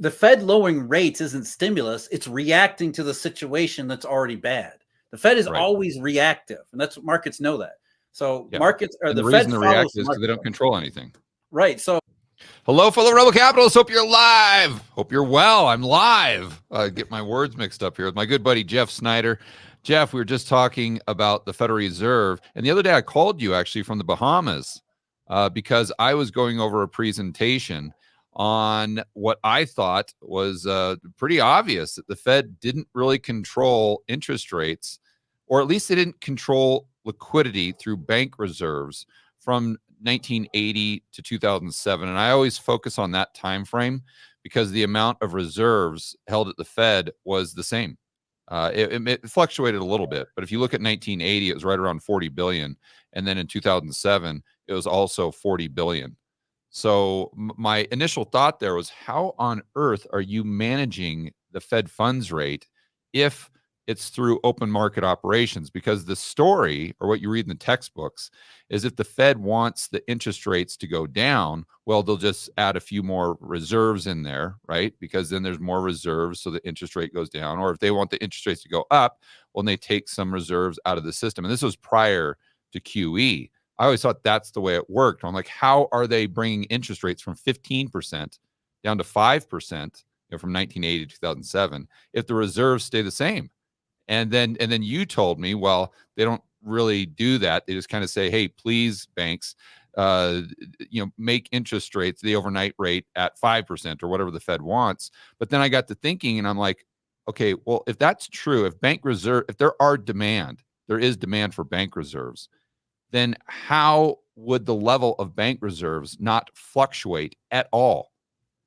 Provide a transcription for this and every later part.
the Fed lowering rates isn't stimulus. It's reacting to the situation that's already bad. The Fed is always reactive, and that's what markets know that. So markets or the reason Fed to follows react is because they don't control anything. Right. So hello, fellow Rebel Capitalists. Hope you're live. Hope you're well. I'm live. Get my words mixed up here with my good buddy, Jeff Snider. Jeff, we were just talking about the Federal Reserve. And the other day I called you actually from the Bahamas because I was going over a presentation on what I thought was pretty obvious, that the Fed didn't really control interest rates, or at least they didn't control liquidity through bank reserves from 1980 to 2007. And I always focus on that time frame because the amount of reserves held at the Fed was the same. It fluctuated a little bit, but if you look at 1980, it was right around 40 billion. And then in 2007, it was also 40 billion. So my initial thought there was, how on earth are you managing the Fed funds rate if it's through open market operations? Because the story, or what you read in the textbooks, is if the Fed wants the interest rates to go down, well, they'll just add a few more reserves in there, right? Because then there's more reserves, so the interest rate goes down. Or if they want the interest rates to go up, well, they take some reserves out of the system. And this was prior to QE. I always thought that's the way it worked. I'm like, how are they bringing interest rates from 15% down to 5%, from 1980 to 2007 if the reserves stay the same? And then you told me, well, they don't really do that. They just kind of say, hey, please, banks, make interest rates, the overnight rate, at 5% or whatever the Fed wants. But then I got to thinking, and I'm like, okay, well, if that's true, if there is demand for bank reserves, then how would the level of bank reserves not fluctuate at all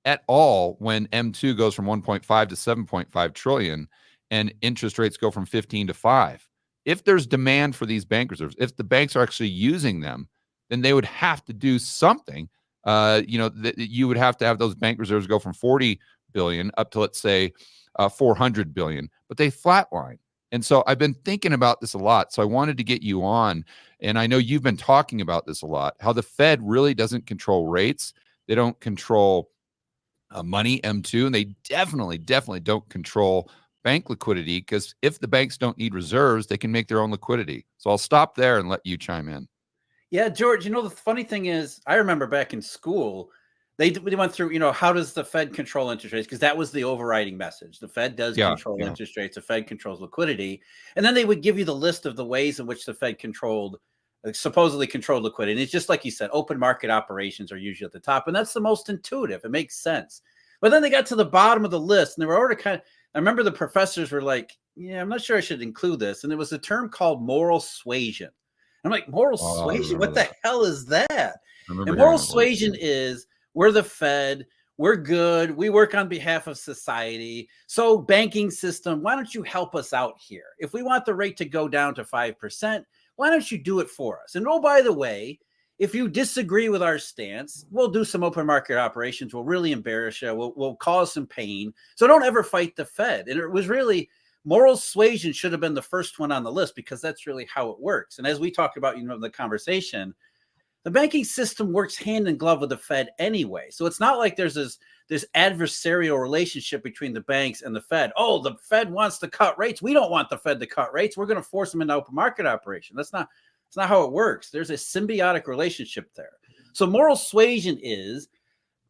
when M2 goes from 1.5 to 7.5 trillion and interest rates go from 15 to 5? If there's demand for these bank reserves, if the banks are actually using them, then they would have to do something. You would have to have those bank reserves go from 40 billion up to, let's say, 400 billion, but they flatline. And so I've been thinking about this a lot. So I wanted to get you on. And I know you've been talking about this a lot, how the Fed really doesn't control rates. They don't control money, M2, and they definitely don't control bank liquidity, because if the banks don't need reserves, they can make their own liquidity. So I'll stop there and let you chime in. Yeah, George, the funny thing is, I remember back in school, they went through, how does the Fed control interest rates? Because that was the overriding message. The Fed does control interest rates. The Fed controls liquidity. And then they would give you the list of the ways in which the Fed supposedly controlled liquidity. And it's just like you said, open market operations are usually at the top. And that's the most intuitive. It makes sense. But then they got to the bottom of the list, and they were already I remember the professors were like, yeah, I'm not sure I should include this. And there was a term called moral suasion. I'm like, moral suasion? What the hell is that? And moral suasion is, we're the Fed, we're good, we work on behalf of society. So banking system, why don't you help us out here? If we want the rate to go down to 5%, why don't you do it for us? And oh, by the way, if you disagree with our stance, we'll do some open market operations. We'll really embarrass you. We'll cause some pain. So don't ever fight the Fed. And it was really, moral suasion should have been the first one on the list, because that's really how it works. And as we talked about, in the conversation, the banking system works hand in glove with the Fed anyway. So it's not like there's this adversarial relationship between the banks and the Fed. Oh, the Fed wants to cut rates. We don't want the Fed to cut rates. We're going to force them into open market operation. That's not how it works. There's a symbiotic relationship there. So moral suasion is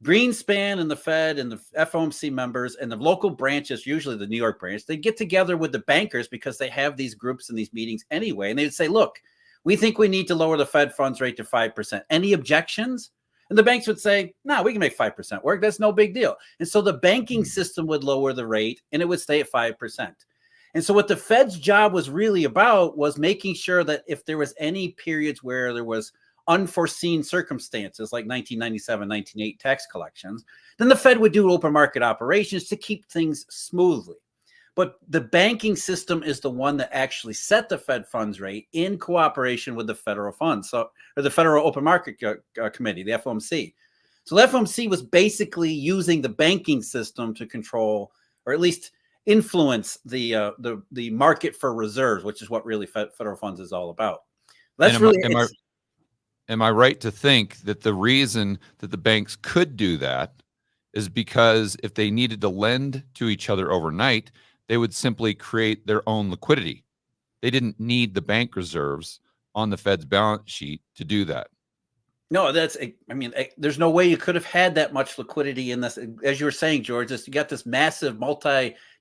Greenspan and the Fed and the FOMC members and the local branches, usually the New York branch, they get together with the bankers because they have these groups and these meetings anyway. And they'd say, look, we think we need to lower the Fed funds rate to 5%. Any objections? And the banks would say, no, we can make 5% work. That's no big deal. And so the banking system would lower the rate and it would stay at 5%. And so what the Fed's job was really about was making sure that if there was any periods where there was unforeseen circumstances like 1997, 1998 tax collections, then the Fed would do open market operations to keep things smoothly. But the banking system is the one that actually set the Fed funds rate in cooperation with the federal funds, or the Federal Open Market Committee, the FOMC. So the FOMC was basically using the banking system to control, or at least influence the market for reserves, which is what really federal funds is all about. That's Am I right to think that the reason that the banks could do that is because if they needed to lend to each other overnight, they would simply create their own liquidity. They didn't need the bank reserves on the Fed's balance sheet to do that. No, I mean, there's no way you could have had that much liquidity in this. As you were saying, George, you got this massive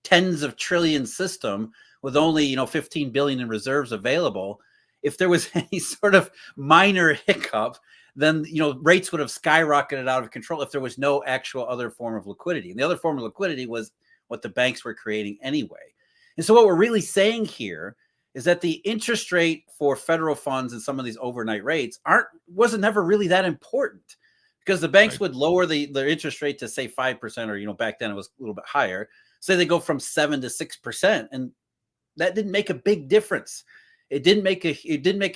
tens of trillion system with only, 15 billion in reserves available. If there was any sort of minor hiccup, then, rates would have skyrocketed out of control if there was no actual other form of liquidity. And the other form of liquidity was what the banks were creating anyway. And so what we're really saying here is that the interest rate for federal funds and some of these overnight rates wasn't never really that important, because the banks would lower their interest rate to, say, 5%, or, back then it was a little bit higher. Say they go from 7 to 6%, and that didn't make a big difference. It didn't make a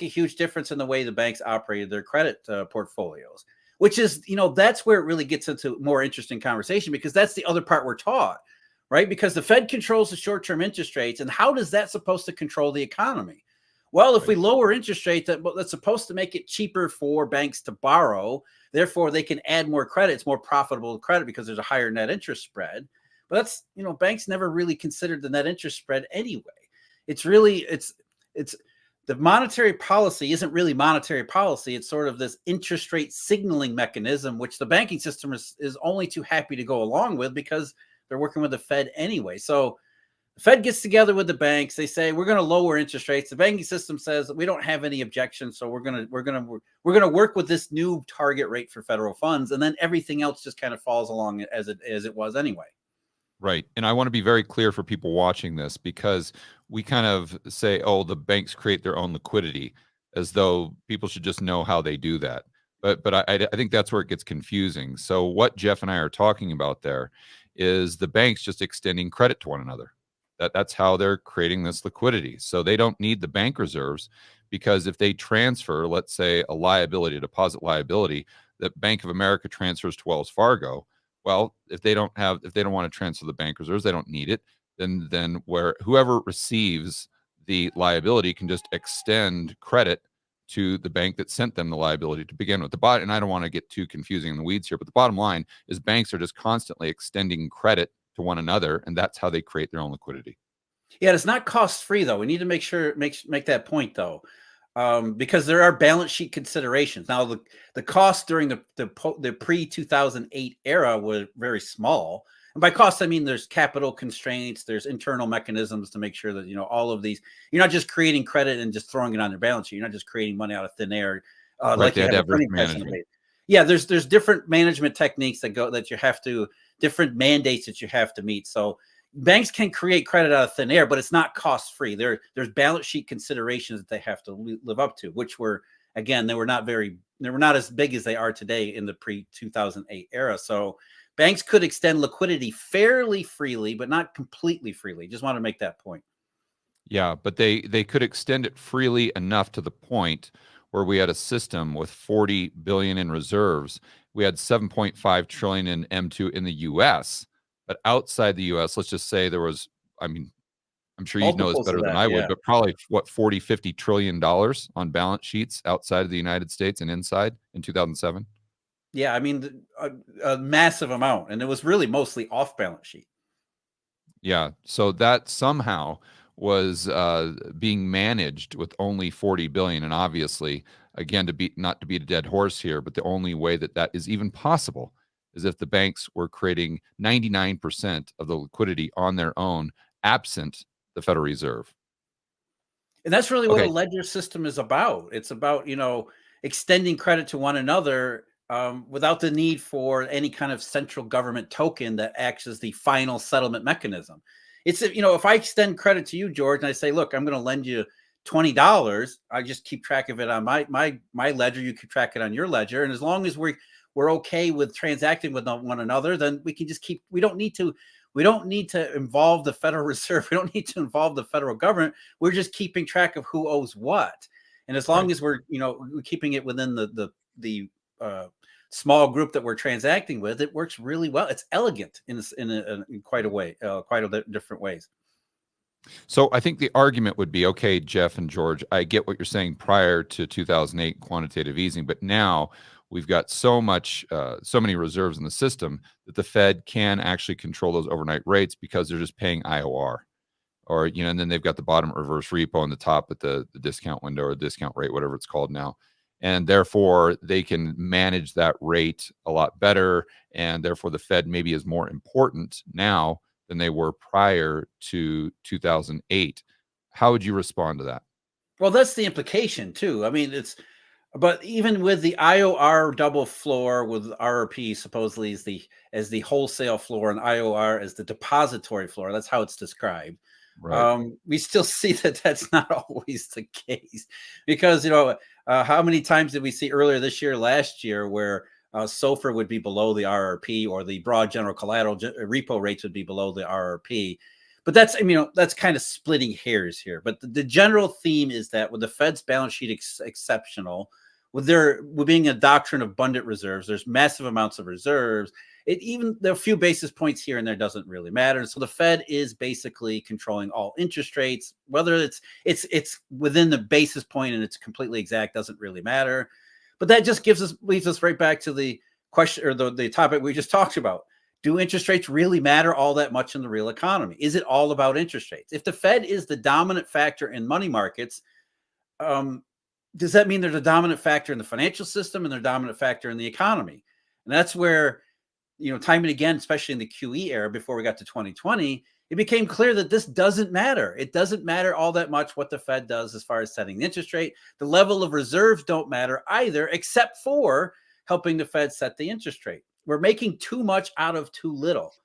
huge difference in the way the banks operated their credit portfolios, which is, that's where it really gets into more interesting conversation, because that's the other part we're taught. Right? Because the Fed controls the short-term interest rates. And how does that supposed to control the economy? Well, if we lower interest rates, that's supposed to make it cheaper for banks to borrow. Therefore, they can add more credit. It's more profitable credit because there's a higher net interest spread. But that's, banks never really considered the net interest spread anyway. It's the monetary policy isn't really monetary policy. It's sort of this interest rate signaling mechanism, which the banking system is only too happy to go along with, because they're working with the Fed anyway. So the Fed gets together with the banks. They say, we're going to lower interest rates. The banking system says we don't have any objections. So we're going to work with this new target rate for federal funds. And then everything else just kind of falls along as it was anyway. Right. And I want to be very clear for people watching this, because we kind of say, oh, the banks create their own liquidity, as though people should just know how they do that. But I think that's where it gets confusing. So what Jeff and I are talking about there is the banks just extending credit to one another. That's how they're creating this liquidity. So they don't need the bank reserves, because if they transfer, let's say, a deposit liability that Bank of America transfers to Wells Fargo, well, if they don't want to transfer the bank reserves, they don't need it. Then whoever receives the liability can just extend credit to the bank that sent them the liability to begin with. And I don't want to get too confusing in the weeds here, but the bottom line is banks are just constantly extending credit to one another, and that's how they create their own liquidity. Yeah, it's not cost-free, though. We need to make that point, though, because there are balance sheet considerations. Now, the cost during the pre-2008 era was very small. And by cost, I mean there's capital constraints, there's internal mechanisms to make sure that, all of these, you're not just creating credit and just throwing it on their balance sheet. You're not just creating money out of thin air. Like you have risk management. Yeah, there's different management techniques that you have to, different mandates that you have to meet. So banks can create credit out of thin air, but it's not cost-free. There's balance sheet considerations that they have to live up to, which were, again, they were not as big as they are today in the pre-2008 era. So banks could extend liquidity fairly freely, but not completely freely. Just want to make that point. Yeah, but they could extend it freely enough to the point where we had a system with 40 billion in reserves. We had 7.5 trillion in M2 in the US, but outside the US, let's just say there was, I'm sure you know this better than I would, but probably 40-50 trillion dollars on balance sheets outside of the United States and inside in 2007. Yeah, I mean, a massive amount, and it was really mostly off balance sheet. Yeah, so that somehow was being managed with only 40 billion, and obviously, again, not to beat a dead horse here, but the only way that is even possible is if the banks were creating 99% of the liquidity on their own, absent the Federal Reserve. And that's really what a ledger system is about. It's about, extending credit to one another without the need for any kind of central government token that acts as the final settlement mechanism. It's, if I extend credit to you, George, and I say, look, I'm going to lend you $20, I just keep track of it on my ledger. You keep track it on your ledger. And as long as we're okay with transacting with one another, then we can just keep, we don't need to involve the Federal Reserve. We don't need to involve the federal government. We're just keeping track of who owes what. And as long as we're keeping it within the small group that we're transacting with, it works really well. It's elegant in quite a different ways. So I think the argument would be, okay, Jeff and George, I get what you're saying prior to 2008 quantitative easing, but now we've got so many reserves in the system that the Fed can actually control those overnight rates because they're just paying IOR. Or, and then they've got the bottom reverse repo and the top at the discount window or discount rate, whatever it's called now. And therefore, they can manage that rate a lot better. And therefore, the Fed maybe is more important now than they were prior to 2008. How would you respond to that? Well, that's the implication, too. I mean, but even with the IOR double floor with RRP supposedly as the wholesale floor and IOR as the depository floor, that's how it's described. Right. We still see that that's not always the case because, how many times did we see earlier this year, last year, where SOFR would be below the RRP or the broad general collateral repo rates would be below the RRP? But that's kind of splitting hairs here. But the general theme is that with the Fed's balance sheet exceptional, with being a doctrine of abundant reserves, there's massive amounts of reserves. Even there are a few basis points here and there doesn't really matter. So the Fed is basically controlling all interest rates, whether it's within the basis point and it's completely exact doesn't really matter. But that just leads us right back to the question or the topic we just talked about. Do interest rates really matter all that much in the real economy? Is it all about interest rates? If the Fed is the dominant factor in money markets, does that mean they're the dominant factor in the financial system and they're dominant factor in the economy? And that's where, time and again, especially in the QE era before we got to 2020, it became clear that this doesn't matter. It doesn't matter all that much what the Fed does as far as setting the interest rate. The level of reserves don't matter either, except for helping the Fed set the interest rate. We're making too much out of too little,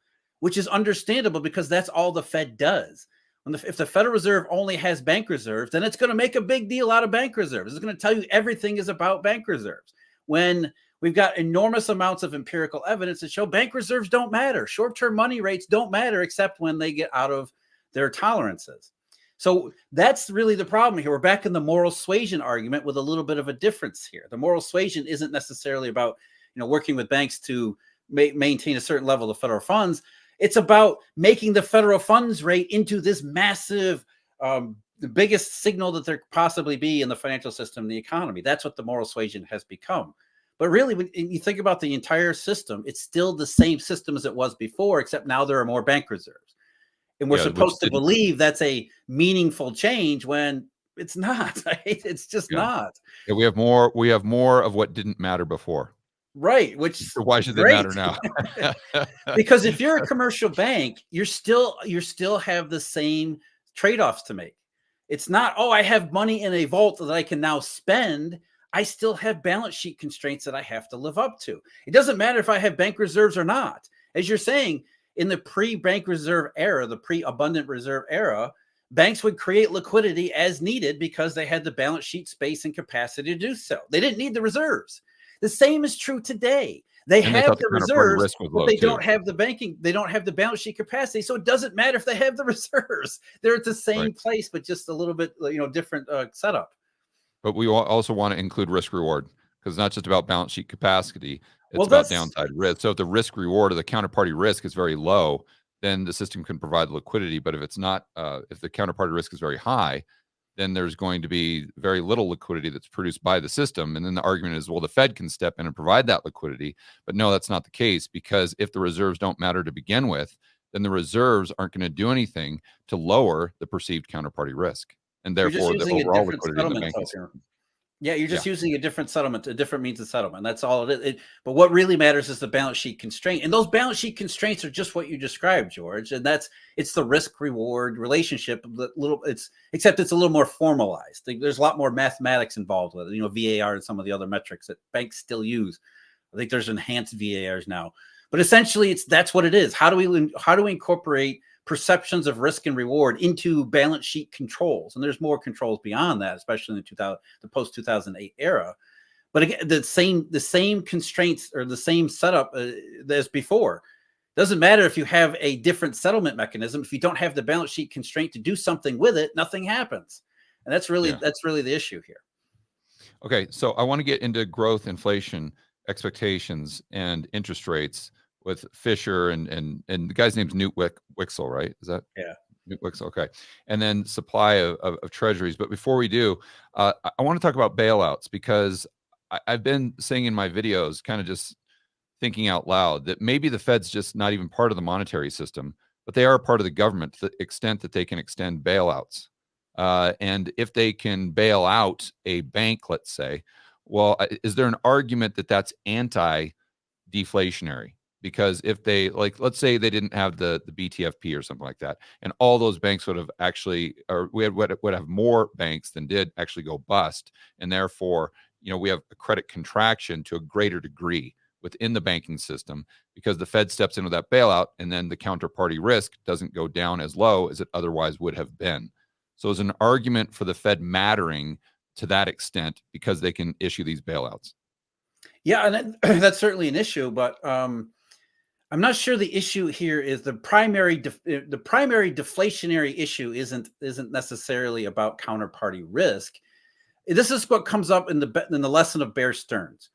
which is understandable because that's all the Fed does. If the Federal Reserve only has bank reserves, then it's going to make a big deal out of bank reserves. It's going to tell you everything is about bank reserves. When we've got enormous amounts of empirical evidence that show bank reserves don't matter. Short-term money rates don't matter except when they get out of their tolerances. So that's really the problem here. We're back in the moral suasion argument with a little bit of a difference here. The moral suasion isn't necessarily about working with banks to maintain a certain level of federal funds. It's about making the federal funds rate into this massive, the biggest signal that there could possibly be in the financial system, the economy. That's what the moral suasion has become. But really, when you think about the entire system, it's still the same system as it was before, except now there are more bank reserves. And we're supposed to believe that's a meaningful change when it's not. It's just not. Yeah, we have more of what didn't matter before. Right, which so why should they matter now? Because if you're a commercial bank, you still have the same trade-offs to make. It's not, I have money in a vault that I can now spend. I still have balance sheet constraints that I have to live up to. It doesn't matter if I have bank reserves or not. As you're saying, in the pre-bank reserve era, the pre-abundant reserve era, banks would create liquidity as needed because they had the balance sheet space and capacity to do so. They didn't need the reserves. The same is true today. They have the reserves, but they don't have the banking. They don't have the balance sheet capacity. So it doesn't matter if they have the reserves. They're at the same place, but just a little bit, different setup. But we also want to include risk reward because it's not just about balance sheet capacity. It's about downside risk. So if the risk reward or the counterparty risk is very low, then the system can provide liquidity. But if it's not, if the counterparty risk is very high, then there's going to be very little liquidity that's produced by the system. And then the argument is, well, the Fed can step in and provide that liquidity. But no, that's not the case, because if the reserves don't matter to begin with, then the reserves aren't going to do anything to lower the perceived counterparty risk. And therefore, the overall liquidity in the banking system. Yeah, you're just using a different settlement, a different means of settlement. That's all it is. But what really matters is the balance sheet constraint. And those balance sheet constraints are just what you described, George. And it's the risk reward relationship. Except it's a little more formalized. There's a lot more mathematics involved with it, VAR and some of the other metrics that banks still use. I think there's enhanced VARs now. But essentially, that's what it is. How do we incorporate perceptions of risk and reward into balance sheet controls? And there's more controls beyond that, especially in the post 2008 era. But again, the same constraints or the same setup as before. Doesn't matter if you have a different settlement mechanism. If you don't have the balance sheet constraint to do something with it, nothing happens. And that's really the issue here. Okay, so I want to get into growth, inflation expectations, and interest rates with Fisher and the guy's name's Newt Wixel, right? Is that Newt Wixel? Okay, and then supply of treasuries. But before we do, I want to talk about bailouts, because I've been saying in my videos, kind of just thinking out loud, that maybe the Fed's just not even part of the monetary system, but they are part of the government to the extent that they can extend bailouts. And if they can bail out a bank, let's say, well, is there an argument that that's anti-deflationary? Because if they, like, let's say they didn't have the BTFP or something like that, and all those banks would have actually, or would have more banks than did actually go bust, and therefore, we have a credit contraction to a greater degree within the banking system because the Fed steps into that bailout, and then the counterparty risk doesn't go down as low as it otherwise would have been. So there's an argument for the Fed mattering to that extent because they can issue these bailouts. Yeah, and that's certainly an issue, but I'm not sure the issue here is the primary deflationary issue isn't necessarily about counterparty risk. This is what comes up in the lesson of Bear Stearns,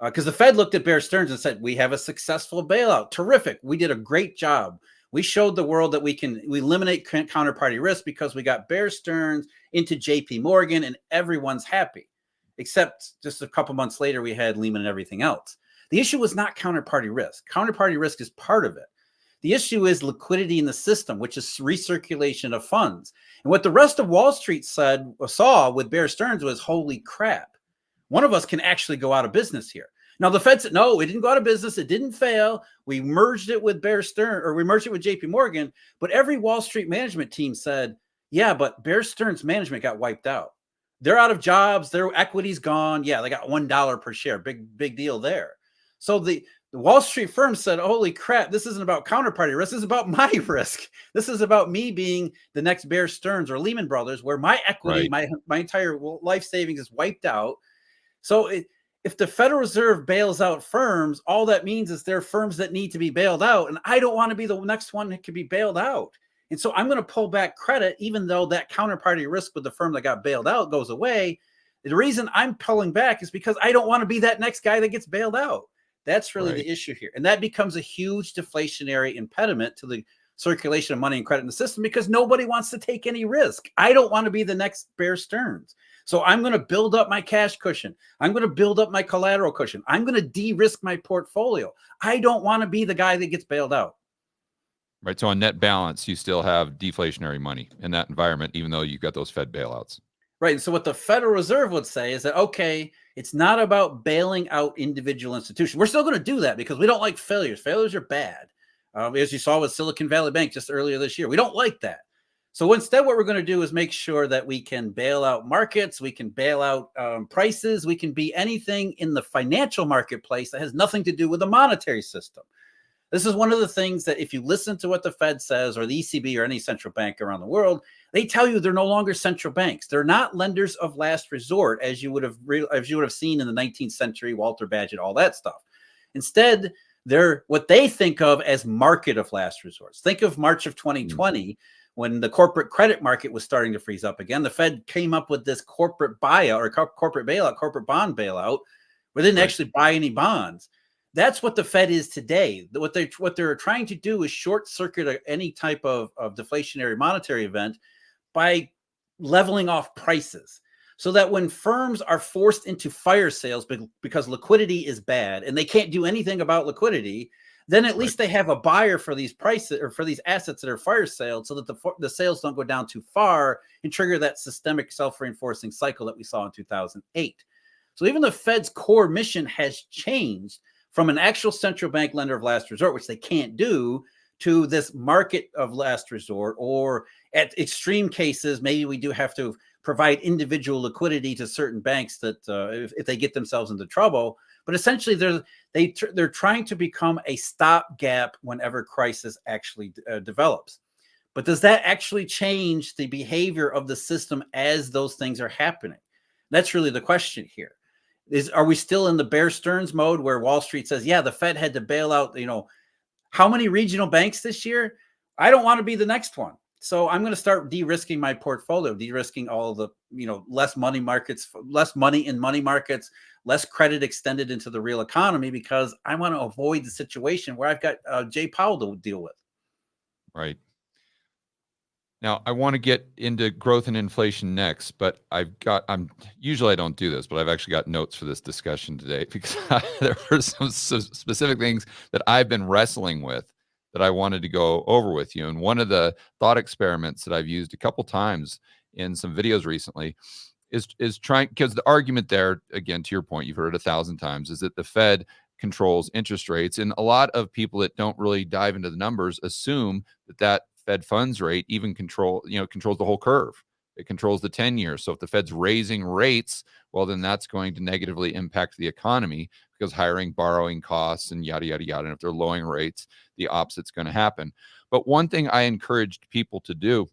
because the Fed looked at Bear Stearns and said, "We have a successful bailout. Terrific. We did a great job. We showed the world that we eliminate counterparty risk because we got Bear Stearns into J.P. Morgan, and everyone's happy." Except just a couple months later, we had Lehman and everything else. The issue was not counterparty risk. Counterparty risk is part of it. The issue is liquidity in the system, which is recirculation of funds. And what the rest of Wall Street saw with Bear Stearns was, holy crap, one of us can actually go out of business here. Now, the Fed said, no, it didn't go out of business. It didn't fail. We merged it with Bear Stearns, or we merged it with JP Morgan. But every Wall Street management team said, yeah, but Bear Stearns management got wiped out. They're out of jobs. Their equity's gone. Yeah, they got $1 per share. Big deal there. So the Wall Street firm said, holy crap, this isn't about counterparty risk. This is about my risk. This is about me being the next Bear Stearns or Lehman Brothers, where my equity, my entire life savings is wiped out. So if the Federal Reserve bails out firms, all that means is there are firms that need to be bailed out. And I don't want to be the next one that could be bailed out. And so I'm going to pull back credit, even though that counterparty risk with the firm that got bailed out goes away. The reason I'm pulling back is because I don't want to be that next guy that gets bailed out. That's really the issue here. And that becomes a huge deflationary impediment to the circulation of money and credit in the system because nobody wants to take any risk. I don't want to be the next Bear Stearns. So I'm going to build up my cash cushion. I'm going to build up my collateral cushion. I'm going to de-risk my portfolio. I don't want to be the guy that gets bailed out. Right. So on net balance, you still have deflationary money in that environment, even though you've got those Fed bailouts. Right. And so what the Federal Reserve would say is that, okay, it's not about bailing out individual institutions. We're still going to do that because we don't like failures. Failures are bad. As you saw with Silicon Valley Bank just earlier this year. We don't like that. So instead, what we're going to do is make sure that we can bail out markets. We can bail out prices. We can be anything in the financial marketplace that has nothing to do with the monetary system. This is one of the things that if you listen to what the Fed says or the ECB or any central bank around the world, they tell you they're no longer central banks. They're not lenders of last resort, as you would have seen in the 19th century, Walter Badgett, all that stuff. Instead, they're what they think of as market of last resorts. Think of March of 2020 when the corporate credit market was starting to freeze up again. The Fed came up with this corporate buyout or corporate bailout, corporate bond bailout, where they didn't actually buy any bonds. That's what the Fed is today. What they're trying to do is short circuit any type of deflationary monetary event by leveling off prices so that when firms are forced into fire sales because liquidity is bad and they can't do anything about liquidity, then at least they have a buyer for these prices or for these assets that are fire sales so that the sales don't go down too far and trigger that systemic self-reinforcing cycle that we saw in 2008. So even the Fed's core mission has changed from an actual central bank lender of last resort, which they can't do, to this market of last resort, or at extreme cases, maybe we do have to provide individual liquidity to certain banks that if they get themselves into trouble. But essentially, they're trying to become a stopgap whenever crisis actually develops. But does that actually change the behavior of the system as those things are happening? That's really the question here. Are we still in the Bear Stearns mode where Wall Street says, yeah, the Fed had to bail out, how many regional banks this year? I don't want to be the next one. So I'm going to start de-risking my portfolio, de-risking all the, less money in money markets, less credit extended into the real economy because I want to avoid the situation where I've got Jay Powell to deal with. Right. Now, I want to get into growth and inflation next, but usually I don't do this, but I've actually got notes for this discussion today because there were some specific things that I've been wrestling with that I wanted to go over with you. And one of the thought experiments that I've used a couple times in some videos recently is trying, because the argument there, again, to your point, you've heard it 1,000 times, is that the Fed controls interest rates. And a lot of people that don't really dive into the numbers assume that Fed funds rate even controls the whole curve. It controls the 10-year. So if the Fed's raising rates, well, then that's going to negatively impact the economy because hiring, borrowing costs, and yada, yada, yada. And if they're lowering rates, the opposite's going to happen. But one thing I encouraged people to do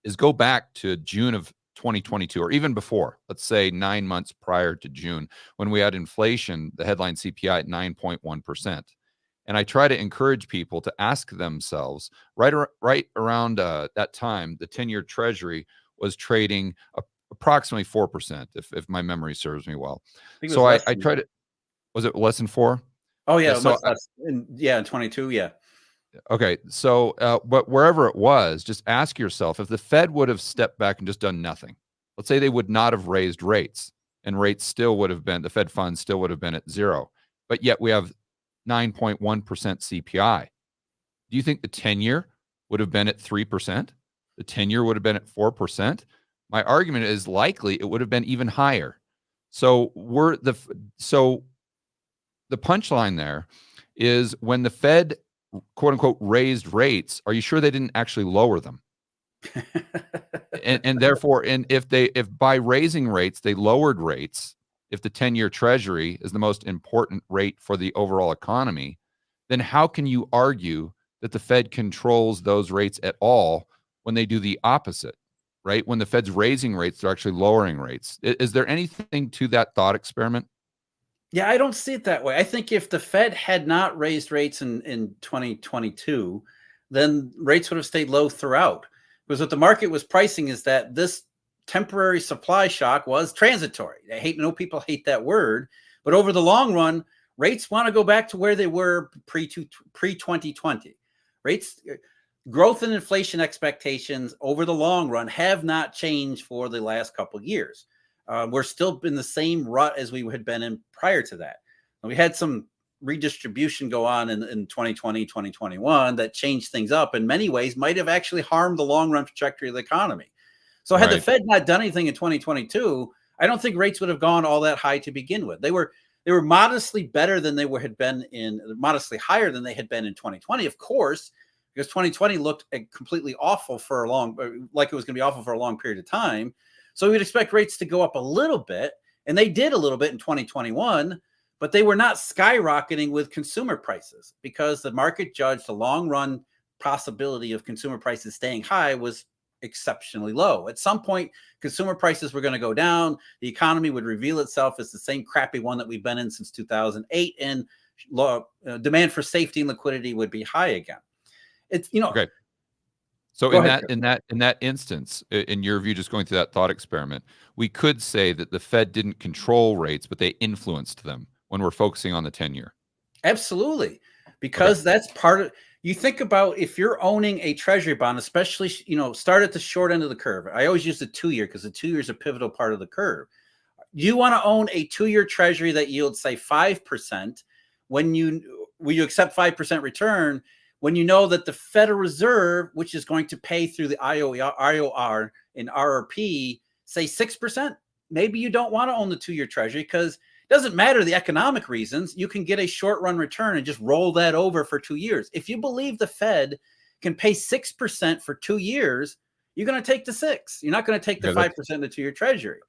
is go back to June of 2022, or even before, let's say 9 months prior to June, when we had inflation, the headline CPI at 9.1%. And I try to encourage people to ask themselves, right around that time, the 10-year Treasury was trading approximately 4%, if my memory serves me well. So I tried to, was it less than 4? Oh, yeah, much less. In 22, yeah. Okay, so but wherever it was, just ask yourself, if the Fed would have stepped back and just done nothing, let's say they would not have raised rates, and rates still would have been, the Fed funds still would have been at 0, but yet we have 9.1% CPI. Do you think the 10-year would have been at 3%? The 10-year would have been at 4%? My argument is likely it would have been even higher. So the punchline there is, when the Fed quote unquote raised rates, are you sure they didn't actually lower them? and therefore, if by raising rates they lowered rates, if the 10-year Treasury is the most important rate for the overall economy, then how can you argue that the Fed controls those rates at all when they do the opposite, right? When the Fed's raising rates, they're actually lowering rates. Is there anything to that thought experiment? Yeah, I don't see it that way. I think if the Fed had not raised rates in 2022, then rates would have stayed low throughout. Because what the market was pricing is that this temporary supply shock was transitory. People hate that word, but over the long run, rates want to go back to where they were pre-2020. Rates, growth and inflation expectations over the long run have not changed for the last couple of years. We're still in the same rut as we had been in prior to that. And we had some redistribution go on in 2020, 2021 that changed things up in many ways, might have actually harmed the long run trajectory of the economy. So had the Fed not done anything in 2022, I don't think rates would have gone all that high to begin with. They were modestly better than they modestly higher than they had been in 2020, of course, because 2020 looked completely awful like it was going to be awful for a long period of time. So we'd expect rates to go up a little bit, and they did a little bit in 2021, but they were not skyrocketing with consumer prices because the market judged the long run possibility of consumer prices staying high was exceptionally low. At some point, consumer prices were going to go down. The economy would reveal itself as the same crappy one that we've been in since 2008, and demand for safety and liquidity would be high again. It's okay. So in that instance, in your view, just going through that thought experiment, we could say that the Fed didn't control rates, but they influenced them when we're focusing on the 10-year. Absolutely, because that's part of. You think about if you're owning a Treasury bond, especially start at the short end of the curve. I always use the 2-year because the 2-year is a pivotal part of the curve. You want to own a 2-year Treasury that yields, say, 5%. When you accept 5% return, when you know that the Federal Reserve, which is going to pay through the IOR and RRP, say 6%, maybe you don't want to own the 2-year Treasury because it doesn't matter the economic reasons. You can get a short run return and just roll that over for 2 years. If you believe the Fed can pay 6% for 2 years, you're going to take the 6. You're not going to take the 5% of the 2-year Treasury.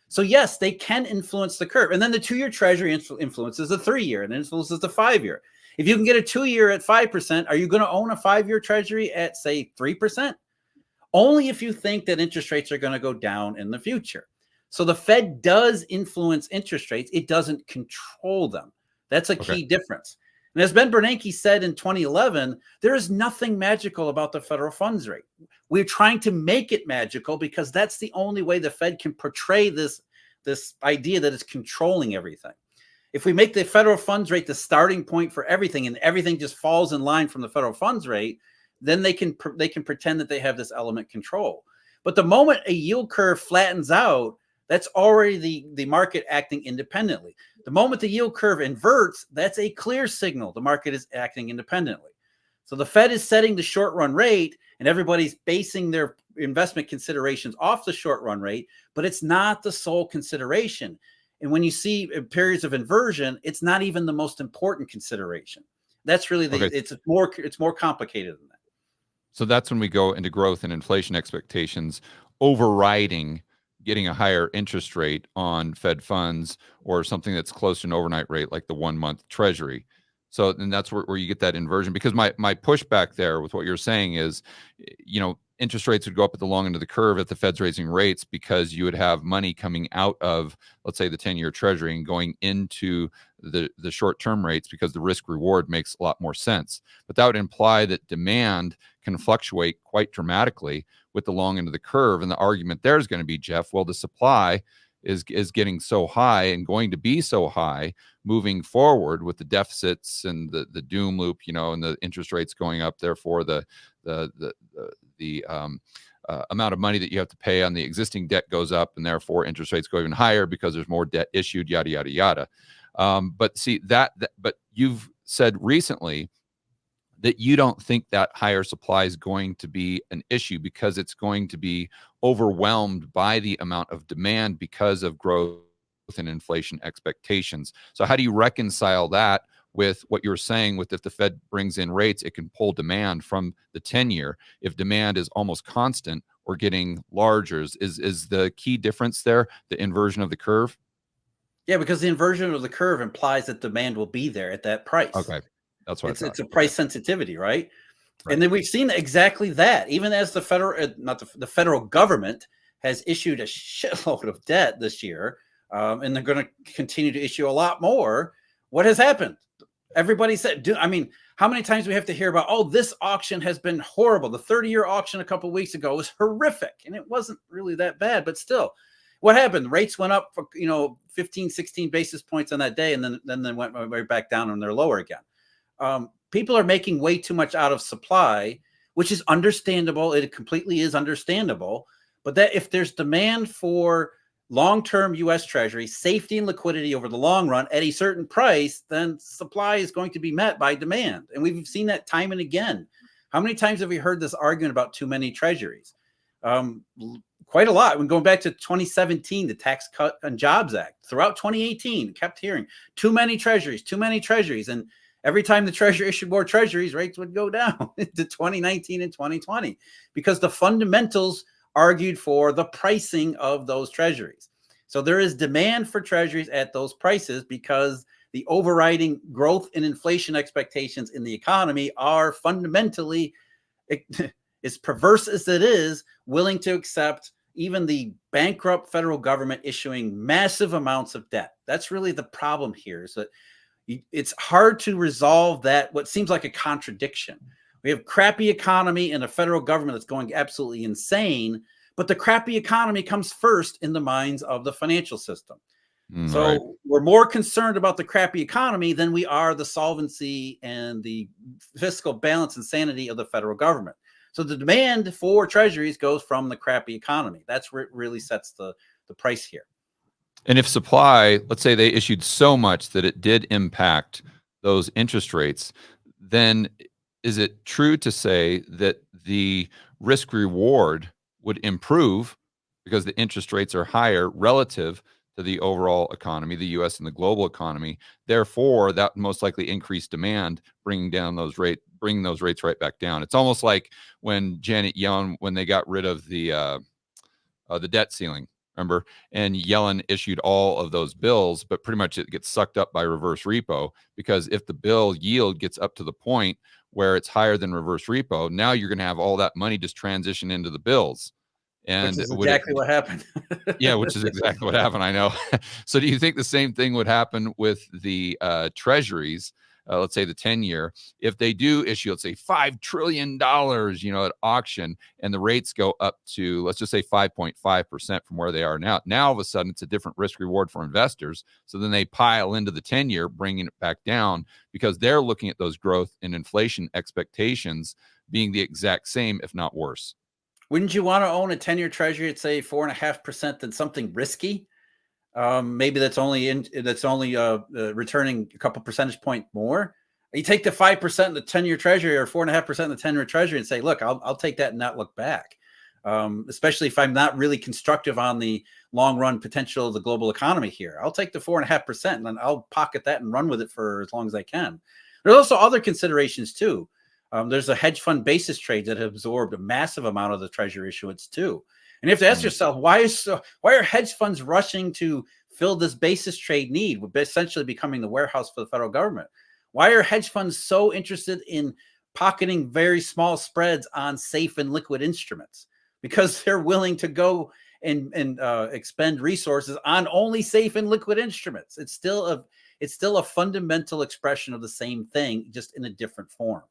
So yes, they can influence the curve. And then the 2-year Treasury influences the 3-year and influences the 5-year. If you can get a 2-year at 5%, are you going to own a 5-year Treasury at, say, 3%? Only if you think that interest rates are going to go down in the future. So the Fed does influence interest rates. It doesn't control them. That's a key difference. And as Ben Bernanke said in 2011, there is nothing magical about the federal funds rate. We're trying to make it magical because that's the only way the Fed can portray this idea that it's controlling everything. If we make the federal funds rate the starting point for everything and everything just falls in line from the federal funds rate, then they can pretend that they have this element control. But the moment a yield curve flattens out, that's already the market acting independently. The moment the yield curve inverts, that's a clear signal the market is acting independently. So the Fed is setting the short run rate, and everybody's basing their investment considerations off the short run rate, but it's not the sole consideration. And when you see periods of inversion, it's not even the most important consideration. That's really it's more complicated than that. So that's when we go into growth and inflation expectations overriding getting a higher interest rate on Fed funds or something that's close to an overnight rate like the 1-month Treasury. So then that's where you get that inversion, because my pushback there with what you're saying is, interest rates would go up at the long end of the curve if the Fed's raising rates, because you would have money coming out of, let's say, the 10-year Treasury and going into the short-term rates, because the risk reward makes a lot more sense. But that would imply that demand can fluctuate quite dramatically with the long end of the curve. And the argument there is going to be, Jeff, well, the supply is getting so high and going to be so high moving forward with the deficits and the doom loop, and the interest rates going up. Therefore, the amount of money that you have to pay on the existing debt goes up, and therefore interest rates go even higher because there's more debt issued, yada, yada, yada. But see but you've said recently that you don't think that higher supply is going to be an issue because it's going to be overwhelmed by the amount of demand because of growth and inflation expectations. So how do you reconcile that with what you're saying with, if the Fed brings in rates, it can pull demand from the 10-year? If demand is almost constant or getting larger, is the key difference there the inversion of the curve? Yeah, because the inversion of the curve implies that demand will be there at that price. Okay. That's what it's a price sensitivity, right? And then we've seen exactly that, even as the federal government has issued a shitload of debt this year, and they're going to continue to issue a lot more. What has happened? Everybody said, how many times do we have to hear about, oh, this auction has been horrible. The 30-year auction a couple of weeks ago was horrific, and it wasn't really that bad, but still. What happened? Rates went up for 15, 16 basis points on that day, and then they went right back down, and they're lower again. People are making way too much out of supply, which is understandable. It completely is understandable. But that if there's demand for long-term U.S. Treasury, safety and liquidity over the long run at a certain price, then supply is going to be met by demand. And we've seen that time and again. How many times have we heard this argument about too many treasuries? Quite a lot. When going back to 2017, the Tax Cut and Jobs Act, throughout 2018, kept hearing too many treasuries. And every time the Treasury issued more treasuries, rates would go down into 2019 and 2020 because the fundamentals argued for the pricing of those treasuries. So there is demand for treasuries at those prices because the overriding growth and inflation expectations in the economy are fundamentally, as perverse as it is, willing to accept even the bankrupt federal government issuing massive amounts of debt. That's really the problem here, is that it's hard to resolve that, what seems like a contradiction. We have crappy economy and a federal government that's going absolutely insane, but the crappy economy comes first in the minds of the financial system. So right. We're more concerned about the crappy economy than we are the solvency and the fiscal balance and sanity of the federal government. So the demand for treasuries goes from the crappy economy. That's where it really sets the price here. And if supply, let's say they issued so much that it did impact those interest rates, then is it true to say that the risk reward would improve because the interest rates are higher relative to the overall economy, the U.S. and the global economy? Therefore, that most likely increased demand, bringing those rates right back down. It's almost like when Janet Yellen, when they got rid of the debt ceiling. Remember? And Yellen issued all of those bills, but pretty much it gets sucked up by reverse repo, because if the bill yield gets up to the point where it's higher than reverse repo, now you're going to have all that money just transition into the bills. And which is exactly what happened. Yeah, which is exactly what happened. I know. So do you think the same thing would happen with the treasuries? Let's say the 10-year, if they do issue, let's say $5 trillion, at auction, and the rates go up to, let's just say 5.5% from where they are now. Now, all of a sudden, it's a different risk reward for investors. So then they pile into the 10-year, bringing it back down because they're looking at those growth and inflation expectations being the exact same, if not worse. Wouldn't you want to own a 10-year treasury at say 4.5% than something risky? Maybe that's only returning a couple percentage point more. You take the 5% in the 10-year treasury or 4.5% in the 10-year treasury and say, look, I'll take that and not look back. Especially if I'm not really constructive on the long run potential of the global economy here. I'll take the 4.5% and then I'll pocket that and run with it for as long as I can. There's also other considerations too. There's a hedge fund basis trade that have absorbed a massive amount of the treasury issuance too. And you have to ask yourself, why are hedge funds rushing to fill this basis trade need, essentially becoming the warehouse for the federal government? Why are hedge funds so interested in pocketing very small spreads on safe and liquid instruments? Because they're willing to go and expend resources on only safe and liquid instruments. It's still a fundamental expression of the same thing, just in a different form.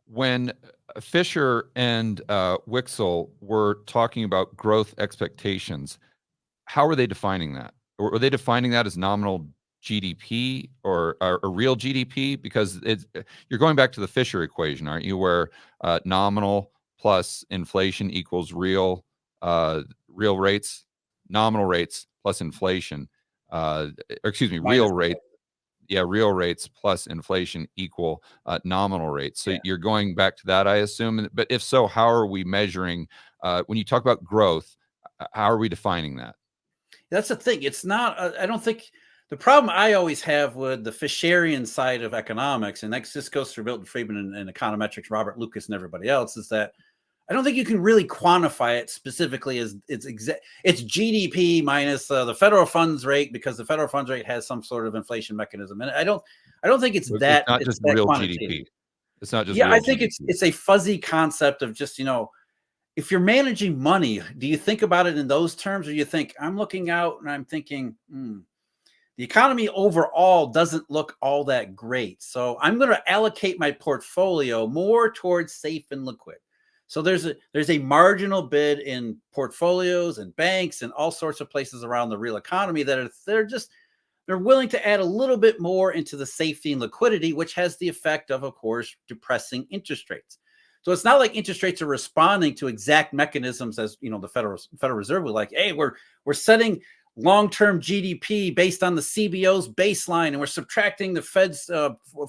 When Fisher and Wixel were talking about growth expectations, how were they defining that? Or were they defining that as nominal GDP or real GDP? Because you're going back to the Fisher equation, aren't you? Where nominal plus inflation equals real rates, nominal rates plus inflation. Real rate. Yeah, real rates plus inflation equal nominal rates. So you're going back to that, I assume. But if so, how are we measuring? When you talk about growth, how are we defining that? That's the thing. It's not. I don't think the problem I always have with the Fisherian side of economics, and this goes through Milton Friedman and econometrics, Robert Lucas, and everybody else, is that I don't think you can really quantify it specifically as it's GDP minus the federal funds rate, because the federal funds rate has some sort of inflation mechanism. And I don't think it's that. It's not just real GDP. It's not just. Yeah, I think it's a fuzzy concept of just, if you're managing money, do you think about it in those terms, or you think I'm looking out and I'm thinking, the economy overall doesn't look all that great, so I'm going to allocate my portfolio more towards safe and liquid. So there's a marginal bid in portfolios and banks and all sorts of places around the real economy that they're willing to add a little bit more into the safety and liquidity, which has the effect of course, depressing interest rates. So it's not like interest rates are responding to exact mechanisms as the Federal Reserve would like. Hey, we're setting long-term GDP based on the CBO's baseline, and we're subtracting the Fed's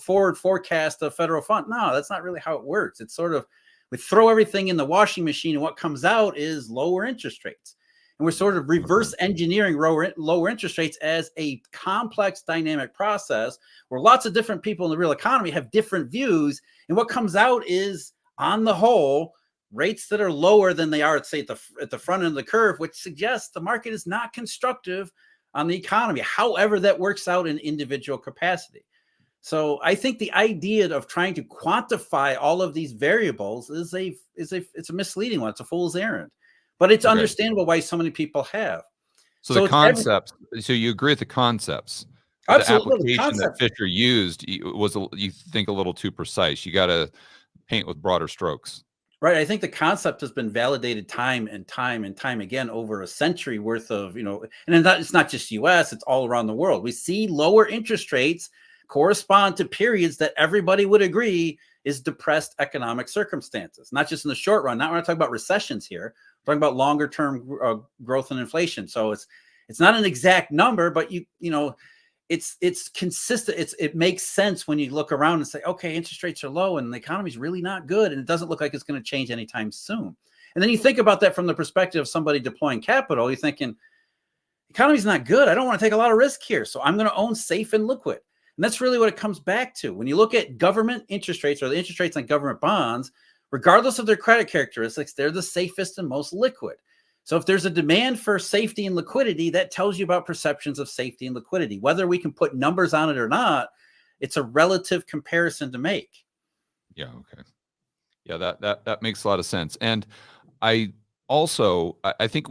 forward forecast of federal fund. No, that's not really how it works. It's sort of, we throw everything in the washing machine, and what comes out is lower interest rates. And we're sort of reverse engineering lower interest rates as a complex dynamic process where lots of different people in the real economy have different views. And what comes out is, on the whole, rates that are lower than they are, at the front end of the curve, which suggests the market is not constructive on the economy, however that works out in individual capacity. So I think the idea of trying to quantify all of these variables is a misleading one. It's a fool's errand, but it's understandable why so many people have. So the concepts. So you agree with the concepts? Absolutely. The application that Fisher used was, you think, a little too precise. You got to paint with broader strokes. Right. I think the concept has been validated time and time and time again over a century worth of, and it's not just US, it's all around the world. We see lower interest rates correspond to periods that everybody would agree is depressed economic circumstances, not just in the short run. Not when I talk about recessions here, I'm talking about longer term growth and inflation. So it's not an exact number, but it's consistent. It makes sense when you look around and say, okay, interest rates are low and the economy's really not good, and it doesn't look like it's going to change anytime soon. And then you think about that from the perspective of somebody deploying capital. You're thinking, the economy's not good. I don't want to take a lot of risk here, so I'm going to own safe and liquid. And that's really what it comes back to. When you look at government interest rates, or the interest rates on government bonds, regardless of their credit characteristics, they're the safest and most liquid. So if there's a demand for safety and liquidity, that tells you about perceptions of safety and liquidity. Whether we can put numbers on it or not, it's a relative comparison to make. Yeah. Okay. Yeah, that makes a lot of sense. And I think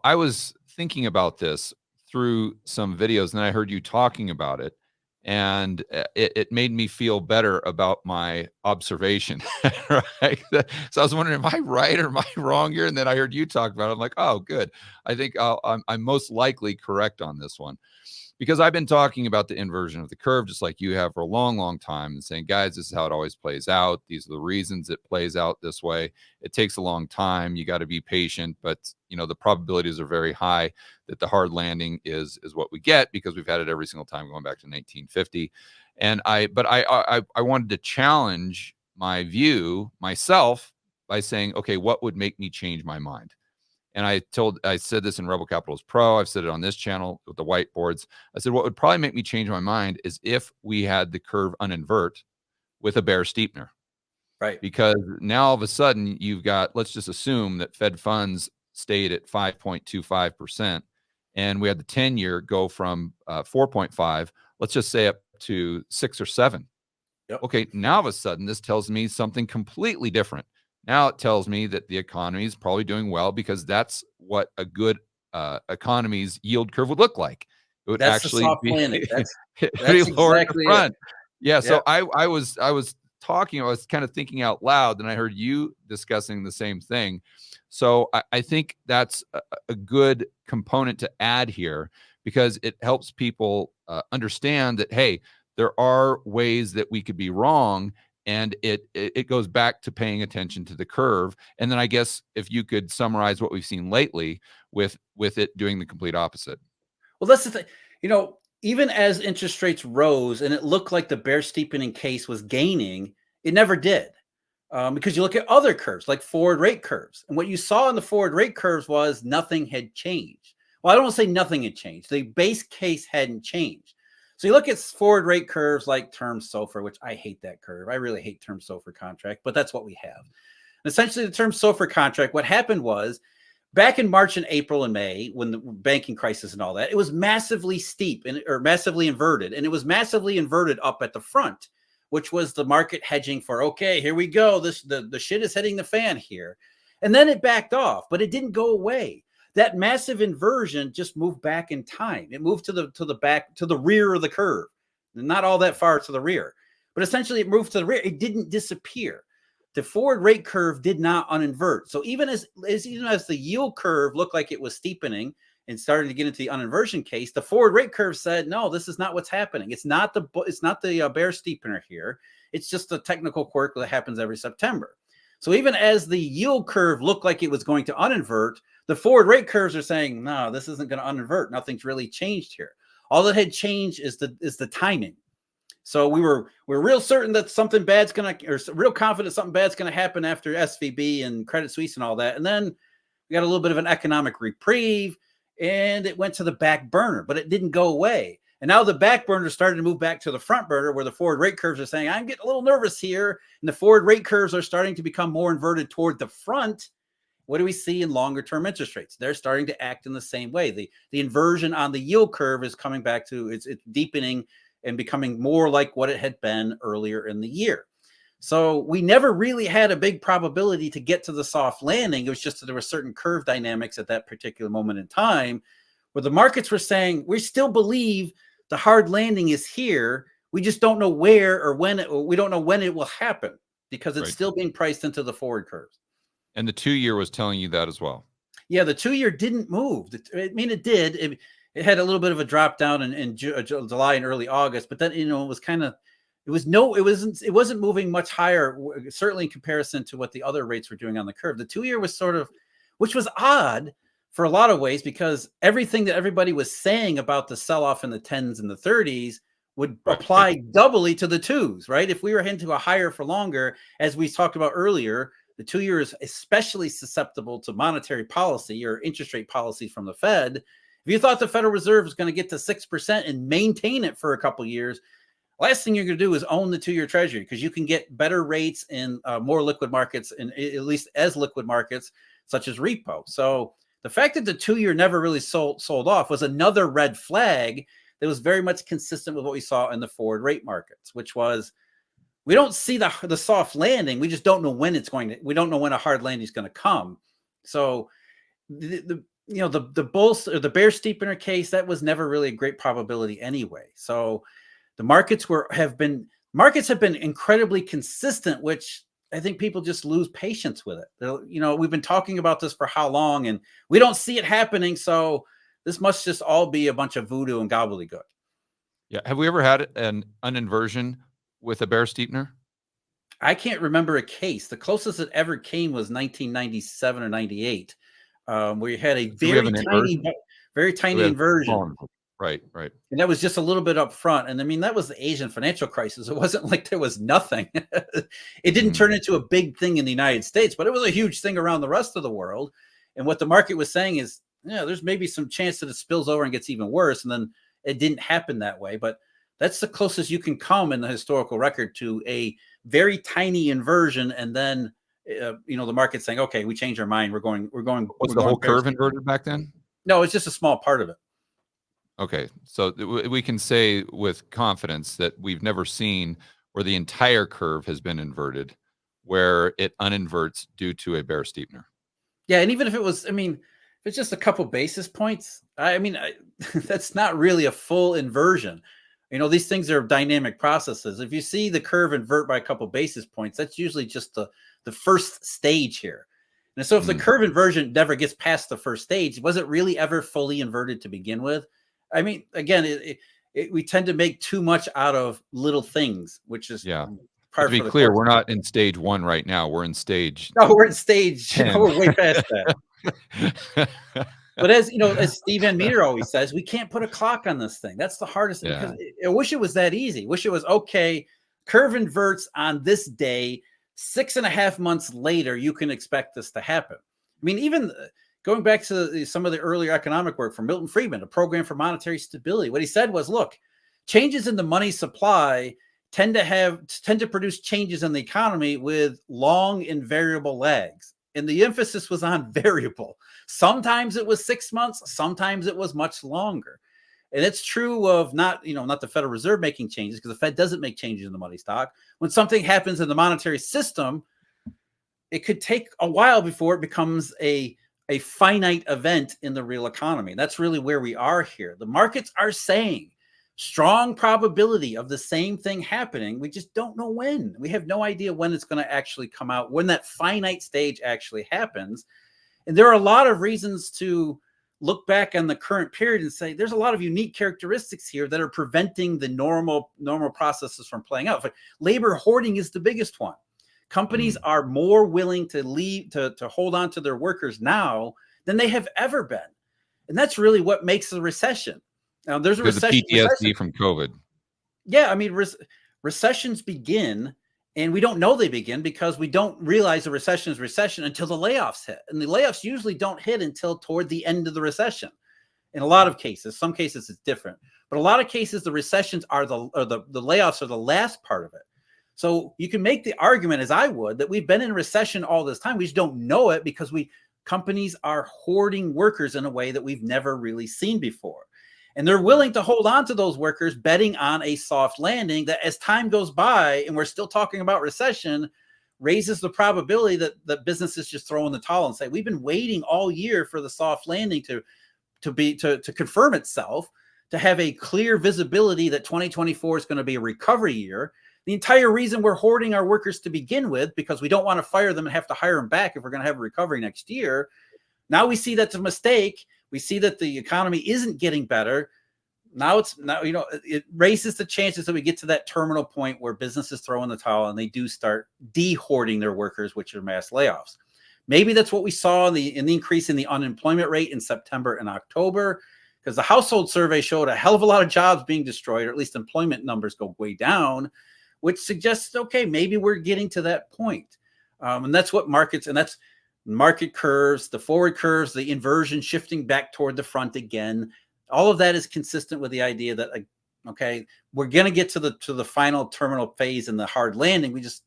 I was thinking about this through some videos, and then I heard you talking about it, and it made me feel better about my observation. Right? So I was wondering, am I right or am I wrong here? And then I heard you talk about it. I'm like, oh, good. I think I'm most likely correct on this one. because I've been talking about the inversion of the curve, just like you have for a long, long time, and saying, guys, this is how it always plays out. These are the reasons it plays out this way. It takes a long time. You got to be patient, but the probabilities are very high that the hard landing is what we get, because we've had it every single time going back to 1950. And I wanted to challenge my view myself by saying, okay, what would make me change my mind? And I said this in Rebel Capitals Pro. I've said it on this channel with the whiteboards. I said, what would probably make me change my mind is if we had the curve uninvert with a bear steepener. Right. Because now all of a sudden you've got, let's just assume that Fed funds stayed at 5.25%. And we had the 10-year go from 4.5, let's just say up to 6 or 7. Yep. Okay, now all of a sudden this tells me something completely different. Now it tells me that the economy is probably doing well, because that's what a good economy's yield curve would look like. It would actually be lower at the front. Yeah. So I was talking, I was kind of thinking out loud, and I heard you discussing the same thing. So I think that's a good component to add here, because it helps people understand that, hey, there are ways that we could be wrong. And it goes back to paying attention to the curve. And then I guess if you could summarize what we've seen lately with it doing the complete opposite. Well, that's the thing. Even as interest rates rose and it looked like the bear steepening case was gaining, it never did. Because you look at other curves like forward rate curves. And what you saw in the forward rate curves was nothing had changed. Well, I don't want to say nothing had changed. The base case hadn't changed. So you look at forward rate curves like term SOFR, which I hate that curve. I really hate term SOFR contract, but that's what we have. And essentially, the term SOFR contract, what happened was back in March and April and May, when the banking crisis and all that, it was massively steep or massively inverted. And it was massively inverted up at the front, which was the market hedging for, okay, here we go. The shit is hitting the fan here. And then it backed off, but it didn't go away. That massive inversion just moved back in time. It moved to the rear of the curve, not all that far to the rear, but essentially it moved to the rear. It didn't disappear. The forward rate curve did not uninvert. So even as the yield curve looked like it was steepening and starting to get into the uninversion case, the forward rate curve said, no, this is not what's happening. It's not the bear steepener here. It's just a technical quirk that happens every September. So even as the yield curve looked like it was going to uninvert, the forward rate curves are saying, no, this isn't going to uninvert. Nothing's really changed here. All that had changed is the timing. So we're real certain that something bad's going to, or real confident something bad's going to happen after SVB and Credit Suisse and all that. And then we got a little bit of an economic reprieve, and it went to the back burner, but it didn't go away. And now the back burner started to move back to the front burner, where the forward rate curves are saying, I'm getting a little nervous here. And the forward rate curves are starting to become more inverted toward the front. What do we see in longer term interest rates? They're starting to act in the same way. The inversion on the yield curve is coming back to it's deepening and becoming more like what it had been earlier in the year. So we never really had a big probability to get to the soft landing. It was just that there were certain curve dynamics at that particular moment in time where the markets were saying, we still believe the hard landing is here. We just don't know where or when we don't know when it will happen, because it's still being priced into the forward curves. And the 2-year was telling you that as well. Yeah, the 2-year didn't move. I mean, it did. It had a little bit of a drop down in July and early August, but then it was kind of it wasn't moving much higher, certainly in comparison to what the other rates were doing on the curve. The 2-year was sort of, which was odd for a lot of ways, because everything that everybody was saying about the sell-off in the 10s and the 30s would apply doubly to the 2s, right? If we were heading to a higher for longer, as we talked about earlier, the 2-year is especially susceptible to monetary policy or interest rate policy from the Fed. If you thought the Federal Reserve was going to get to 6% and maintain it for a couple of years, last thing you're going to do is own the 2-year Treasury, because you can get better rates in more liquid markets, and at least as liquid markets such as repo. So the fact that the 2-year never really sold off was another red flag that was very much consistent with what we saw in the forward rate markets, which was, we don't see the soft landing. We just don't know when it's going to. We don't know when a hard landing is going to come. So the bulls or the bear steepener case, that was never really a great probability anyway. So the markets have been incredibly consistent, which I think people just lose patience with it. We've been talking about this for how long, and we don't see it happening. So this must just all be a bunch of voodoo and gobbledygook. Yeah. Have we ever had an inversion with a bear steepener? I can't remember a case. The closest it ever came was 1997 or 98, where you had a very tiny inversion. Right. And that was just a little bit up front. And I mean, that was the Asian financial crisis. It wasn't like there was nothing. It didn't turn into a big thing in the United States, but it was a huge thing around the rest of the world. And what the market was saying is, yeah, there's maybe some chance that it spills over and gets even worse. And then it didn't happen that way. But that's the closest you can come in the historical record to a very tiny inversion. And then, the market's saying, okay, we changed our mind. We're going. Was the whole curve inverted back then? No, it's just a small part of it. Okay. So we can say with confidence that we've never seen where the entire curve has been inverted, where it uninverts due to a bear steepener. Yeah. And even if it was, if it's just a couple basis points, that's not really a full inversion. These things are dynamic processes. If you see the curve invert by a couple basis points, that's usually just the first stage here. And so if the curve inversion never gets past the first stage, was it really ever fully inverted to begin with? Again, we tend to make too much out of little things, which is To be clear, we're not in stage 1 right now. We're in stage. No, we're in stage 10. We're way past that. But as Steve Van Meter always says, we can't put a clock on this thing. That's the hardest thing. Because I wish it was that easy. Wish it was okay. Curve inverts on this day. 6.5 months later, you can expect this to happen. Even going back to some of the earlier economic work from Milton Friedman, a program for monetary stability, what he said was, look, changes in the money supply tend to produce changes in the economy with long and variable lags. And the emphasis was on variable. Sometimes it was 6 months, sometimes it was much longer. And it's true of not the Federal Reserve making changes, because the Fed doesn't make changes in the money stock. When something happens in the monetary system, it could take a while before it becomes a finite event in the real economy. That's really where we are here. The markets are saying strong probability of the same thing happening. We just don't know when. We have no idea when it's going to actually come out, when that finite stage actually happens. And there are a lot of reasons to look back on the current period and say there's a lot of unique characteristics here that are preventing the normal processes from playing out. Labor hoarding is the biggest one. Companies are more willing to hold on to their workers now than they have ever been. And that's really what makes a recession. Now, there's a recession. PTSD from COVID. Yeah, recessions begin, and we don't know they begin because we don't realize a recession is recession until the layoffs hit. And the layoffs usually don't hit until toward the end of the recession. In a lot of cases, some cases it's different, but a lot of cases the recessions are the layoffs are the last part of it. So you can make the argument, as I would, that we've been in recession all this time. We just don't know it because companies are hoarding workers in a way that we've never really seen before. And they're willing to hold on to those workers, betting on a soft landing that, as time goes by, and we're still talking about recession, raises the probability that businesses just throw in the towel and say, we've been waiting all year for the soft landing to confirm itself, to have a clear visibility that 2024 is going to be a recovery year. The entire reason we're hoarding our workers to begin with, because we don't want to fire them and have to hire them back if we're going to have a recovery next year. Now we see that's a mistake. We see that the economy isn't getting better. Now it raises the chances that we get to that terminal point where businesses throw in the towel and they do start de-hoarding their workers, which are mass layoffs. Maybe that's what we saw in the increase in the unemployment rate in September and October, because the household survey showed a hell of a lot of jobs being destroyed, or at least employment numbers go way down, which suggests, okay, maybe we're getting to that point. And that's what that's market curves, the forward curves, the inversion shifting back toward the front again. All of that is consistent with the idea that, okay, we're going to get to the final terminal phase in the hard landing. We just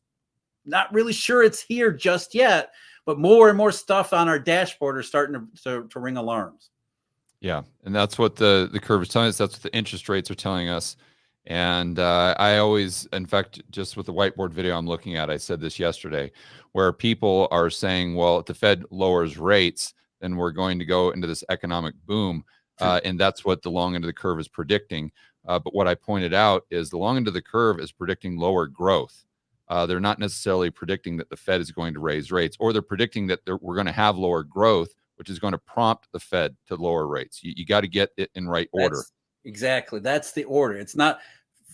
not really sure it's here just yet, but more and more stuff on our dashboard are starting to ring alarms. Yeah. And that's what the curve is telling us. That's what the interest rates are telling us. And I always, in fact, just with the whiteboard video I'm looking at, I said this yesterday, where people are saying, well, if the Fed lowers rates, then we're going to go into this economic boom. And that's what the long end of the curve is predicting. But what I pointed out is the long end of the curve is predicting lower growth. They're not necessarily predicting that the Fed is going to raise rates, or they're predicting that we're going to have lower growth which is going to prompt the Fed to lower rates. You got to get it in right order. Exactly. That's the order. It's not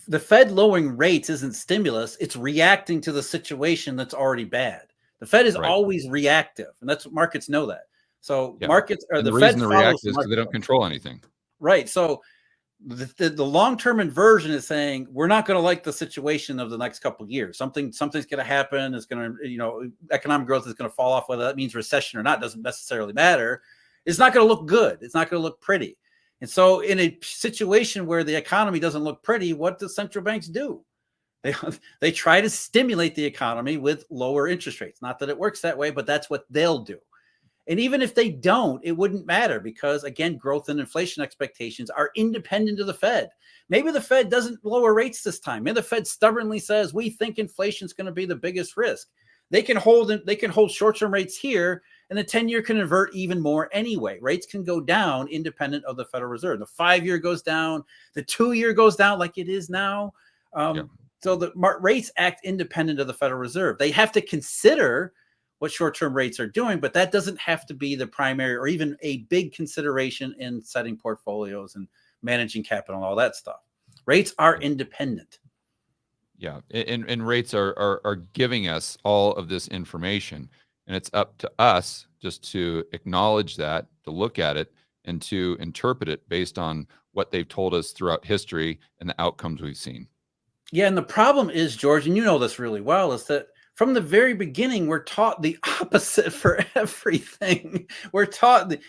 the Fed lowering rates isn't stimulus. It's reacting to the situation that's already bad. The Fed is always reactive, and that's what markets know that. So markets are and the reason Fed to react follows is because they don't control anything. Right. So the long-term inversion is saying we're not going to like the situation of the next couple of years. Something's going to happen. It's going to, economic growth is going to fall off. Whether that means recession or not doesn't necessarily matter. It's not going to look good. It's not going to look pretty. And so in a situation where the economy doesn't look pretty, what do central banks do? They try to stimulate the economy with lower interest rates. Not that it works that way, but that's what they'll do. And even if they don't, it wouldn't matter because, again, growth and inflation expectations are independent of the Fed. Maybe the Fed doesn't lower rates this time. Maybe the Fed stubbornly says, we think inflation is going to be the biggest risk. They can hold short-term rates here, and the 10-year can invert even more anyway. Rates can go down independent of the Federal Reserve. The 5-year goes down. The 2-year goes down like it is now. So the rates act independent of the Federal Reserve. They have to consider what short-term rates are doing, but that doesn't have to be the primary or even a big consideration in setting portfolios and managing capital and all that stuff. Rates are independent. Yeah, and rates are giving us all of this information, and it's up to us just to acknowledge that, to look at it, and to interpret it based on what they've told us throughout history and the outcomes we've seen. Yeah, and the problem is, George, and you know this really well, is that from the very beginning, we're taught the opposite for everything. We're taught that,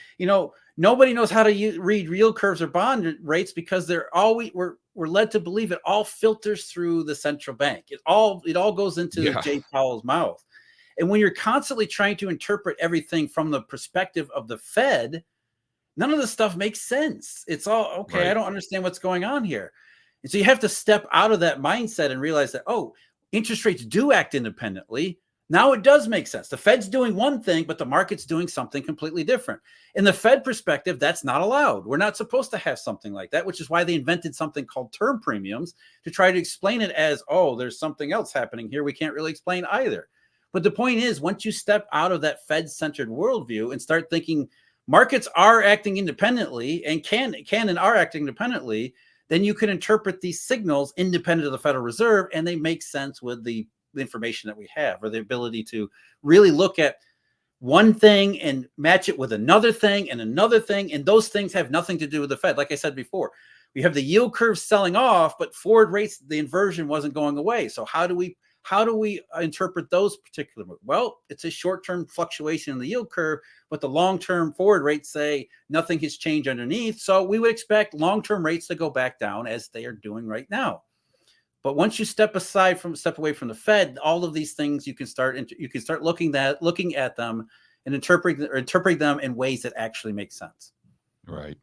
nobody knows how to read yield curves or bond rates because we're led to believe it all filters through the central bank. It all goes into Jay Powell's mouth. And when you're constantly trying to interpret everything from the perspective of the Fed, none of the stuff makes sense. It's all, okay, right. I don't understand what's going on here. And so you have to step out of that mindset and realize that, interest rates do act independently. Now it does make sense. The Fed's doing one thing, but the market's doing something completely different. In the Fed perspective, that's not allowed. We're not supposed to have something like that, which is why they invented something called term premiums to try to explain it as, there's something else happening here we can't really explain either. But the point is, once you step out of that Fed-centered worldview and start thinking markets are acting independently and can and are acting independently, then you can interpret these signals independent of the Federal Reserve, and they make sense with the information that we have, or the ability to really look at one thing and match it with another thing and another thing, and those things have nothing to do with the Fed. Like I said before, we have the yield curve selling off, but forward rates, the inversion wasn't going away. So how do we interpret those particular moves? Well, it's a short-term fluctuation in the yield curve, but the long-term forward rates say nothing has changed underneath. So we would expect long-term rates to go back down as they are doing right now. But once you step away from the Fed, all of these things you can start looking at them and interpreting them in ways that actually make sense. Right.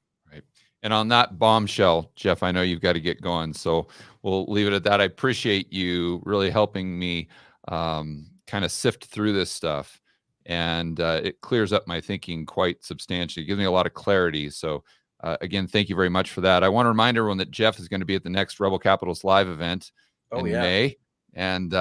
And on that bombshell, Jeff, I know you've got to get going, so we'll leave it at that. I appreciate you really helping me kind of sift through this stuff, and it clears up my thinking quite substantially. It gives me a lot of clarity. So again, thank you very much for that. I want to remind everyone that Jeff is going to be at the next Rebel Capitalist Live event in May, and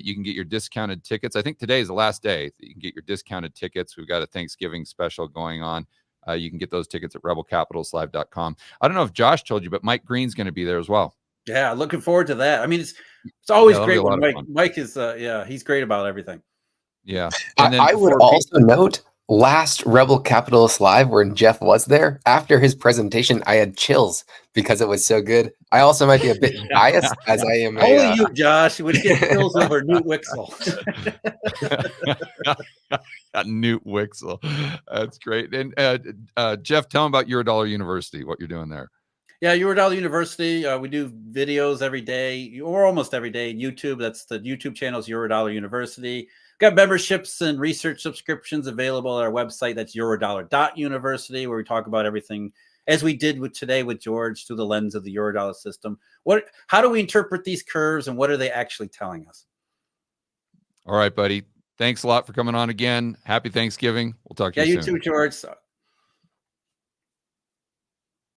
you can get your discounted tickets. I think today is the last day that you can get your discounted tickets. We've got a Thanksgiving special going on. You can get those tickets at rebelcapitalistlive.com. I don't know if Josh told you, but Mike Green's going to be there as well. Yeah, looking forward to that. I mean, it's always great when Mike is, he's great about everything. Yeah. And then I would also note, last Rebel Capitalist Live, when Jeff was there, after his presentation, I had chills because it was so good. I also might be a bit biased, as I am. Only you, Josh, would get chills over Newt Wixel. Newt Wixel. That's great. And Jeff, tell them about Eurodollar University, what you're doing there. Yeah, Eurodollar University. We do videos every day, or almost every day, on YouTube. That's the YouTube channel is Eurodollar University. Got memberships and research subscriptions available at our website. That's eurodollar.university, where we talk about everything as we did today with George through the lens of the Eurodollar system. How do we interpret these curves, and what are they actually telling us? All right, buddy. Thanks a lot for coming on again. Happy Thanksgiving. We'll talk to you soon. Yeah, you too, George.